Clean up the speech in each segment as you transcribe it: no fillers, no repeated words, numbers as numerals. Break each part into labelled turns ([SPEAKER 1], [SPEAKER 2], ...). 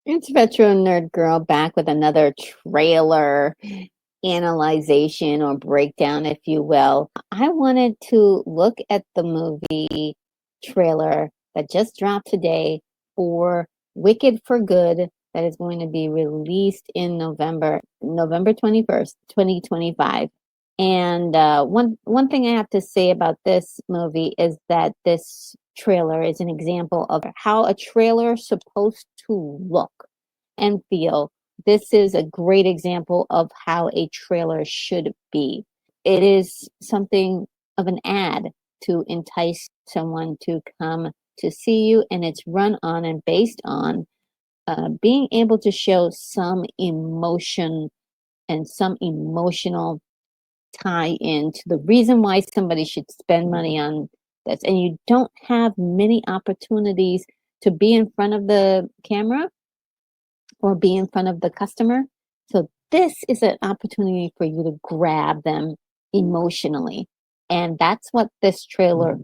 [SPEAKER 1] It's Retro Nerd Girl back with another trailer analyzation or breakdown, if you will. I wanted to look at the movie trailer that just dropped today for Wicked for Good that is going to be released in November 21st, 2025. And one thing I have to say about this movie is that this trailer is an example of how a trailer is supposed to look and feel. This is a great example of how a trailer should be. It is something of an ad to entice someone to come to see you, and it's run on and based on being able to show some emotion and some emotional tie into the reason why somebody should spend money on this. And you don't have many opportunities to be in front of the camera or be in front of the customer. So this is an opportunity for you to grab them emotionally. And that's what this trailer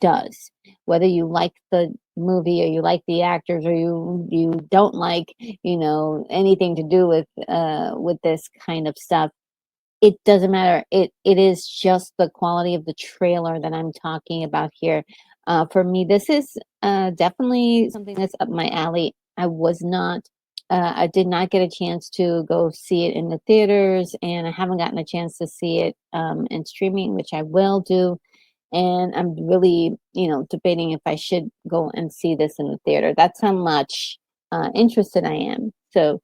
[SPEAKER 1] does. Whether you like the movie or you like the actors or you don't like, anything to do with this kind of stuff, it doesn't matter. It is just the quality of the trailer that I'm talking about here. For me, this is definitely something that's up my alley. I did not get a chance to go see it in the theaters, and I haven't gotten a chance to see it in streaming, which I will do. And I'm really, debating if I should go and see this in the theater. That's how much interested I am. So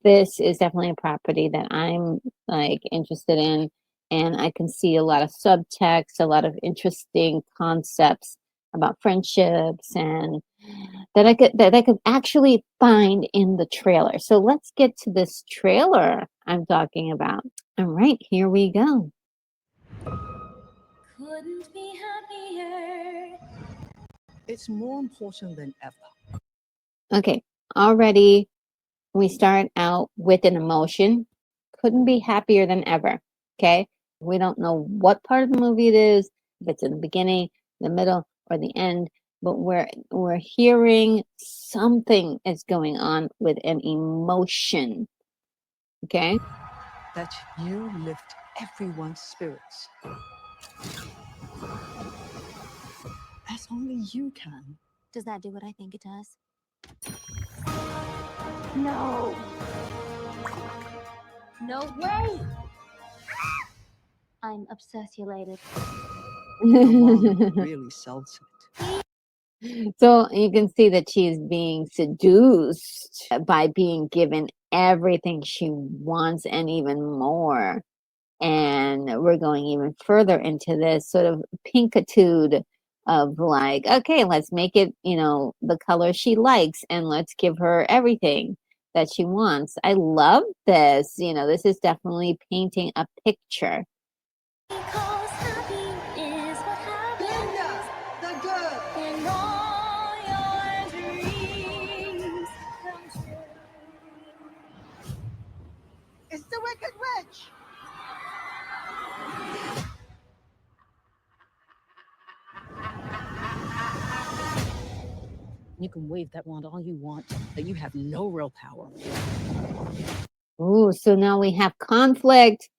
[SPEAKER 1] this is definitely a property that I'm like interested in, and I can see a lot of subtext, a lot of interesting concepts about friendships and that I could actually find in the trailer. So let's get to this trailer I'm talking about. All right, here we go.
[SPEAKER 2] Couldn't be happier.
[SPEAKER 3] It's more important than ever.
[SPEAKER 1] Okay, already we start out with an emotion. Couldn't be happier than ever. Okay, we don't know what part of the movie it is, if it's in the beginning, the middle, or the end, but we're hearing something is going on with an emotion. Okay,
[SPEAKER 3] That you lift everyone's spirits. As only you can.
[SPEAKER 2] Does that do what I think it does?
[SPEAKER 1] no.
[SPEAKER 2] No way! I'm obsessulated.
[SPEAKER 3] The one really sells it.
[SPEAKER 1] So you can see that she is being seduced by being given everything she wants and even more. And we're going even further into this sort of pinkitude of like, okay, let's make it, the color she likes and let's give her everything that she wants. I love this. This is definitely painting a picture.
[SPEAKER 2] Because happy is what happens
[SPEAKER 3] The good.
[SPEAKER 2] when all your dreams come true.
[SPEAKER 3] It's the Wicked Witch. You can wave that wand all you want, but you have no real power.
[SPEAKER 1] Ooh, so now we have conflict.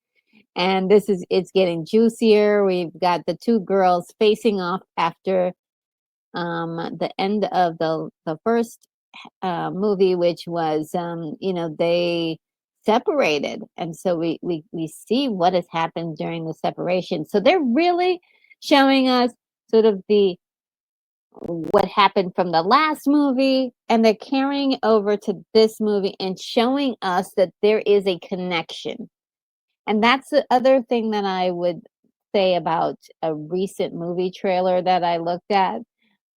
[SPEAKER 1] And it's getting juicier. We've got the two girls facing off after the end of the first movie, which was they separated, and so we see what has happened during the separation. So they're really showing us sort of the what happened from the last movie, and they're carrying over to this movie and showing us that there is a connection. And that's the other thing that I would say about a recent movie trailer that I looked at.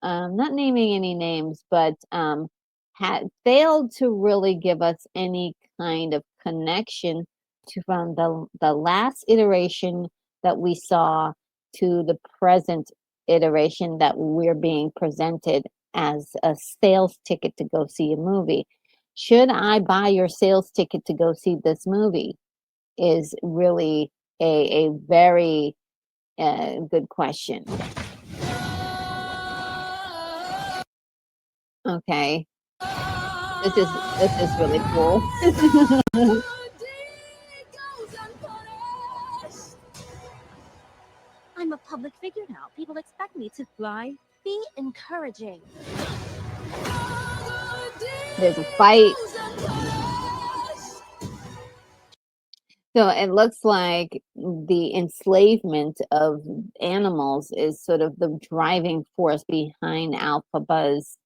[SPEAKER 1] Not naming any names, but had failed to really give us any kind of connection from the last iteration that we saw to the present iteration that we're being presented as a sales ticket to go see a movie. Should I buy your sales ticket to go see this movie? Is really a very good question. Okay. This is really cool.
[SPEAKER 2] I'm a public figure now. People expect me to
[SPEAKER 3] Lie.
[SPEAKER 2] be encouraging.
[SPEAKER 1] There's a fight. So it looks like the enslavement of animals is sort of the driving force behind Alphaba's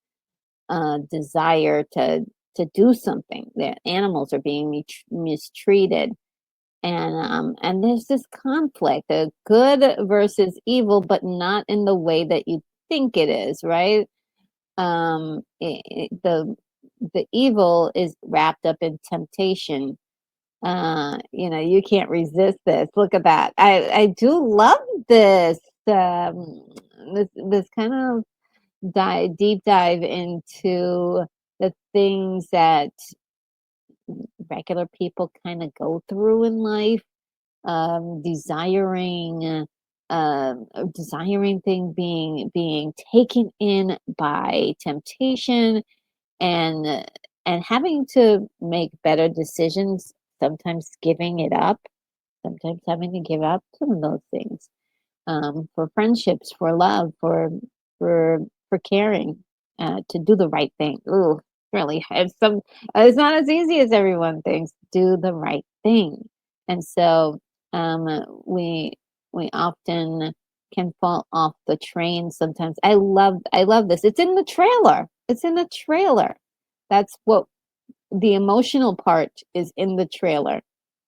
[SPEAKER 1] desire to do something. The animals are being mistreated, and there's this conflict, a good versus evil, but not in the way that you think it is, right? The evil is wrapped up in temptation. You can't resist this. Look at that. I do love this. This kind of deep dive into the things that regular people kind of go through in life, desiring things, being taken in by temptation, and and having to make better decisions, sometimes giving it up, sometimes having to give up some of those things, for friendships, for love, for caring, to do the right thing. Ooh, really, it's not as easy as everyone thinks. Do the right thing, and so we often can fall off the train sometimes. I love this. It's in the trailer. It's in the trailer. That's what the emotional part is in the trailer.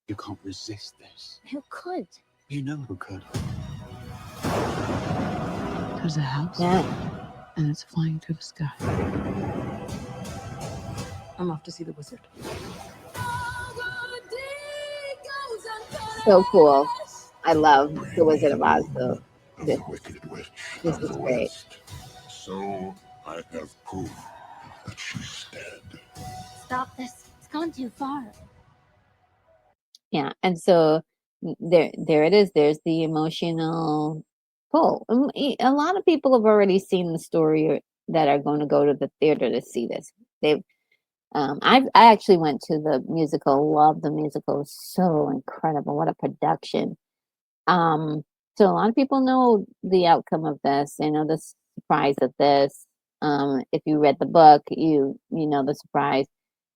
[SPEAKER 4] You can't resist this.
[SPEAKER 2] Who could?
[SPEAKER 4] You know who could.
[SPEAKER 3] There's a house.
[SPEAKER 1] Yeah.
[SPEAKER 3] And it's flying through the sky. I'm off to see the wizard.
[SPEAKER 1] So cool. I love The Wizard of Oz, though.
[SPEAKER 5] Of
[SPEAKER 1] This,
[SPEAKER 5] the Wicked Witch
[SPEAKER 1] this
[SPEAKER 5] of
[SPEAKER 1] is
[SPEAKER 5] the
[SPEAKER 1] great.
[SPEAKER 5] West. So I have proof that she's dead.
[SPEAKER 2] Stop this. It's gone too far.
[SPEAKER 1] Yeah, and so there it is. There's the emotional pull. A lot of people have already seen the story that are going to go to the theater to see this. They've I actually went to the musical. Love the musical. It was so incredible. What a production. So a lot of people know the outcome of this. They know the surprise of this. If you read the book, you know the surprise.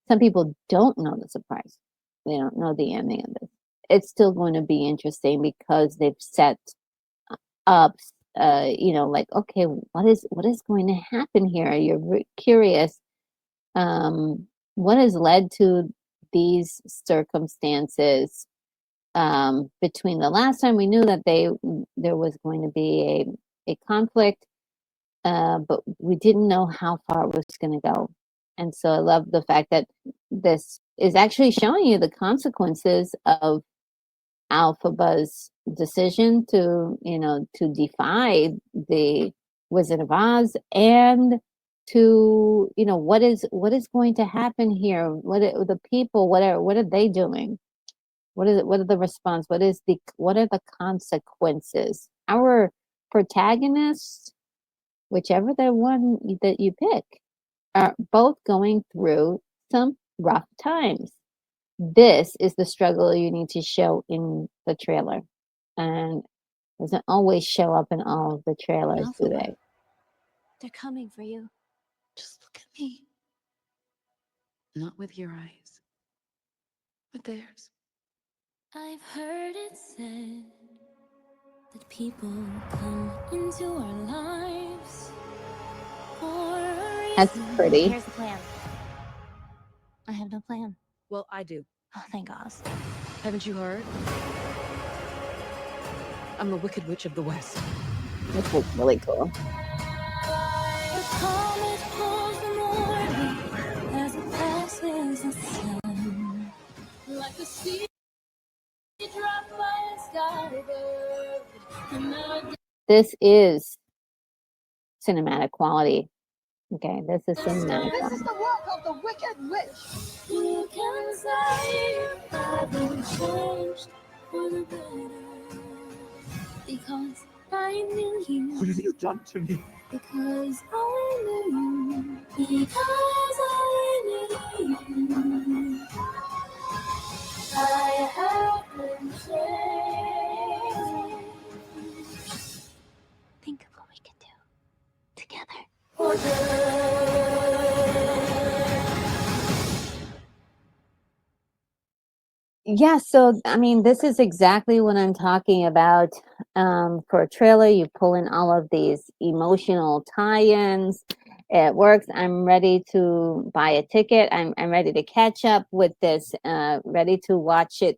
[SPEAKER 1] Some people don't know the surprise. They don't know the ending of this. It's still going to be interesting because they've set up, like, okay, what is going to happen here? You're curious. What has led to these circumstances? Between the last time we knew that there was going to be a conflict, but we didn't know how far it was going to go. And so I love the fact that this is actually showing you the consequences of Alphaba's decision to defy the Wizard of Oz, and to, what is going to happen here? The people, what are they doing? What are the response? What are the consequences? Our protagonists, whichever the one that you pick, are both going through some rough times. This is the struggle you need to show in the trailer, and doesn't always show up in all of the trailers, do they?
[SPEAKER 2] They're coming for you.
[SPEAKER 3] Just look at me. Not with your eyes, but theirs.
[SPEAKER 2] I've heard it said that people come into our lives for a
[SPEAKER 1] That's
[SPEAKER 2] reason.
[SPEAKER 1] pretty.
[SPEAKER 2] Here's the plan. I have no plan.
[SPEAKER 3] Well, I do.
[SPEAKER 2] Oh, thank Oz.
[SPEAKER 3] Haven't you heard? I'm the Wicked Witch of the West.
[SPEAKER 1] This looks really cool.
[SPEAKER 2] The comet pulls the morning as it passes the sun, like a seed dropped by a sky bird. And now
[SPEAKER 1] This is cinematic quality. Okay, this is cinematic
[SPEAKER 6] This
[SPEAKER 1] quality.
[SPEAKER 6] is the work of the Wicked Witch.
[SPEAKER 2] who can say I've been changed for the better? Because I knew you.
[SPEAKER 4] What have you done to me?
[SPEAKER 2] Because I knew you. Because I knew
[SPEAKER 1] Yeah, so I mean, this is exactly what I'm talking about. For a trailer, you pull in all of these emotional tie-ins. It works. I'm ready to buy a ticket. I'm ready to catch up with this. Ready to watch it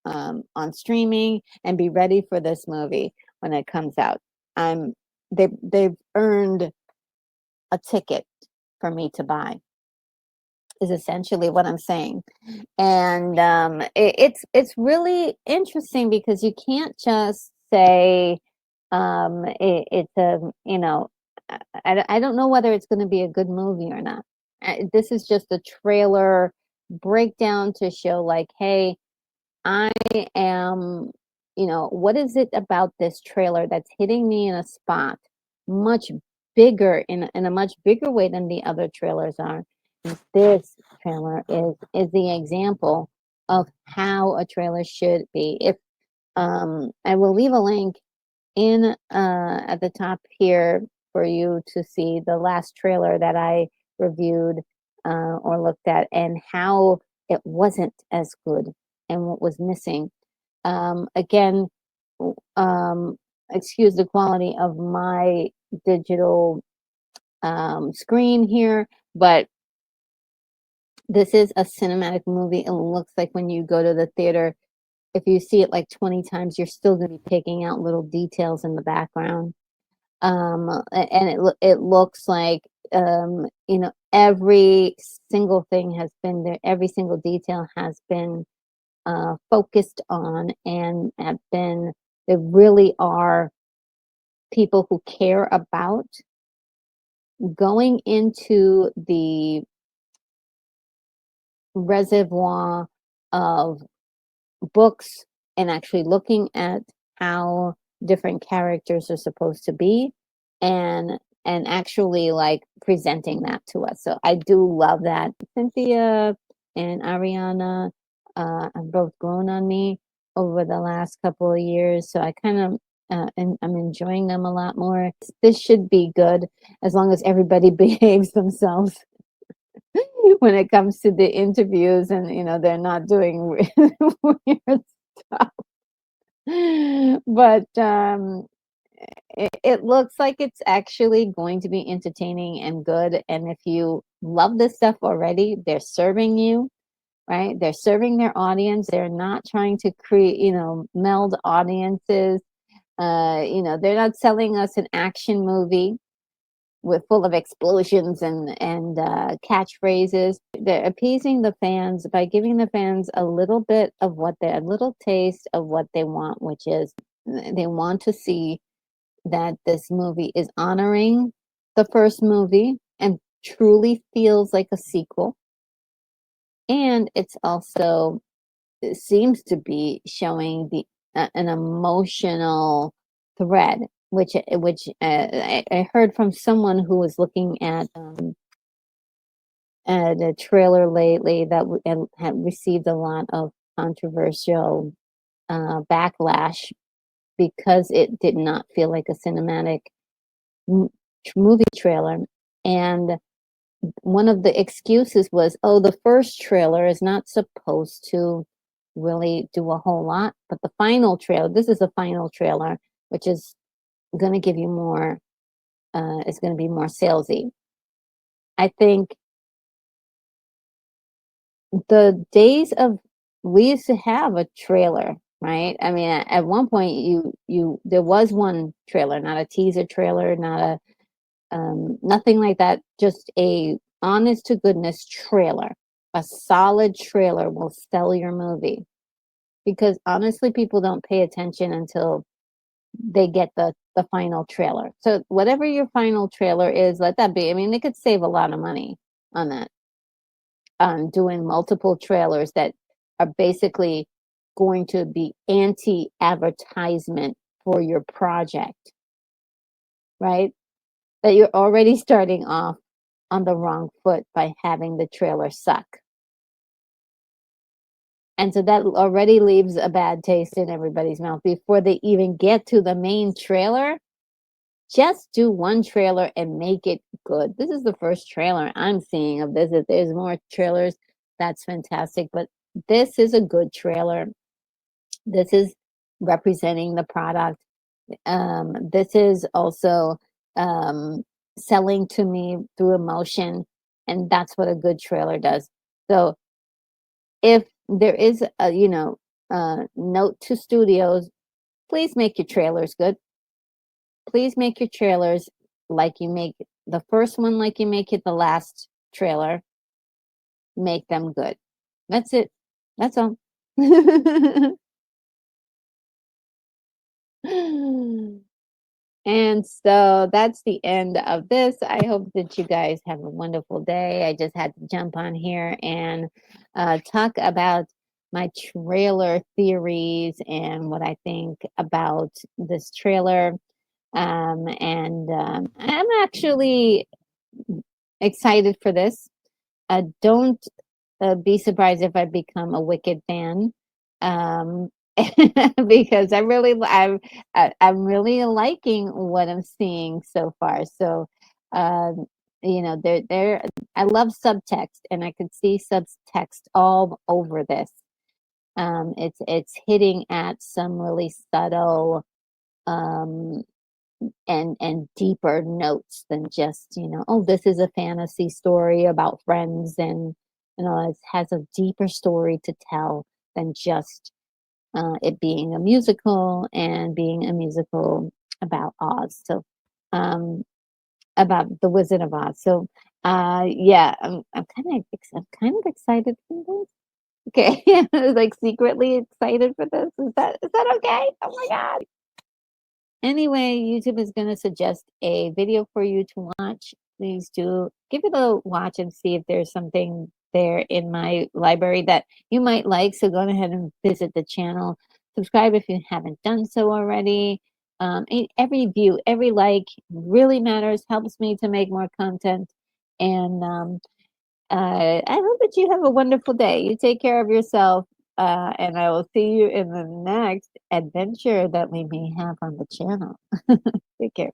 [SPEAKER 1] on streaming and be ready for this movie when it comes out. I'm they've earned a ticket for me to buy. Is essentially what I'm saying. And it's really interesting because you can't just say it's a I don't know whether it's going to be a good movie or not. This is just a trailer breakdown to show like, hey, I am, what is it about this trailer that's hitting me in a spot much bigger in a much bigger way than the other trailers are. This trailer is the example of how a trailer should be. If I will leave a link in at the top here for you to see the last trailer that I reviewed or looked at and how it wasn't as good and what was missing. Again, um, excuse the quality of my digital screen here, but this is a cinematic movie. It looks like when you go to the theater, if you see it like 20 times, you're still going to be picking out little details in the background. And it looks like every single thing has been there, every single detail has been focused on and have been. There really are people who care about going into the reservoir of books and actually looking at how different characters are supposed to be and actually like presenting that to us. So I do love that. Cynthia and Ariana have both grown on me over the last couple of years. So I kind of and I'm enjoying them a lot more. This should be good as long as everybody behaves themselves when it comes to the interviews and they're not doing weird stuff. But it looks like it's actually going to be entertaining and good. And if you love this stuff already, they're serving you, right? They're serving their audience. They're not trying to create, meld audiences. They're not selling us an action movie with full of explosions and catchphrases. They're appeasing the fans by giving the fans a little bit of a little taste of what they want, which is they want to see that this movie is honoring the first movie and truly feels like a sequel. And it's also it seems to be showing the an emotional thread, which I heard from someone who was looking at a trailer lately that had received a lot of controversial backlash because it did not feel like a cinematic movie trailer. And one of the excuses was, oh, the first trailer is not supposed to really do a whole lot, but the final trailer, this is the final trailer, which is going to give you more, it's going to be more salesy. I think the days of we used to have a trailer, right? I mean, at one point there was one trailer, not a teaser trailer, not a nothing like that, just a honest to goodness trailer. A solid trailer will sell your movie because honestly, people don't pay attention until they get the final trailer. So whatever your final trailer is, let that be. I mean, they could save a lot of money on that, on doing multiple trailers that are basically going to be anti-advertisement for your project, right? That you're already starting off on the wrong foot by having the trailer suck. And so that already leaves a bad taste in everybody's mouth before they even get to the main trailer. just do one trailer and make it good. This is the first trailer I'm seeing of this. If there's more trailers, that's fantastic. But this is a good trailer. This is representing the product. This is also selling to me through emotion, and that's what a good trailer does. So if there is a note to studios, please make your trailers good. Please make your trailers like you make the first one, like you make it the last trailer. Make them good. That's it. That's all. And so that's the end of this. I hope that you guys have a wonderful day. I just had to jump on here and talk about my trailer theories and what I think about this trailer. I'm actually excited for this. Don't be surprised if I become a Wicked fan, um, because I'm really liking what I'm seeing so far. So, there. I love subtext, and I could see subtext all over this. It's hitting at some really subtle um and deeper notes than just, oh, this is a fantasy story about friends, and it has a deeper story to tell than just it being a musical and being a musical about Oz. So about the Wizard of Oz. So yeah, I'm kind of excited for this. Okay. Like secretly excited for this. Is that okay? Oh my god. Anyway, YouTube is going to suggest a video for you to watch. Please do give it a watch and see if there's something there in my library that you might like. So go ahead and visit the channel. Subscribe if you haven't done so already. Every view, every like really matters, helps me to make more content. And I hope that you have a wonderful day. You take care of yourself. And I will see you in the next adventure that we may have on the channel. Take care.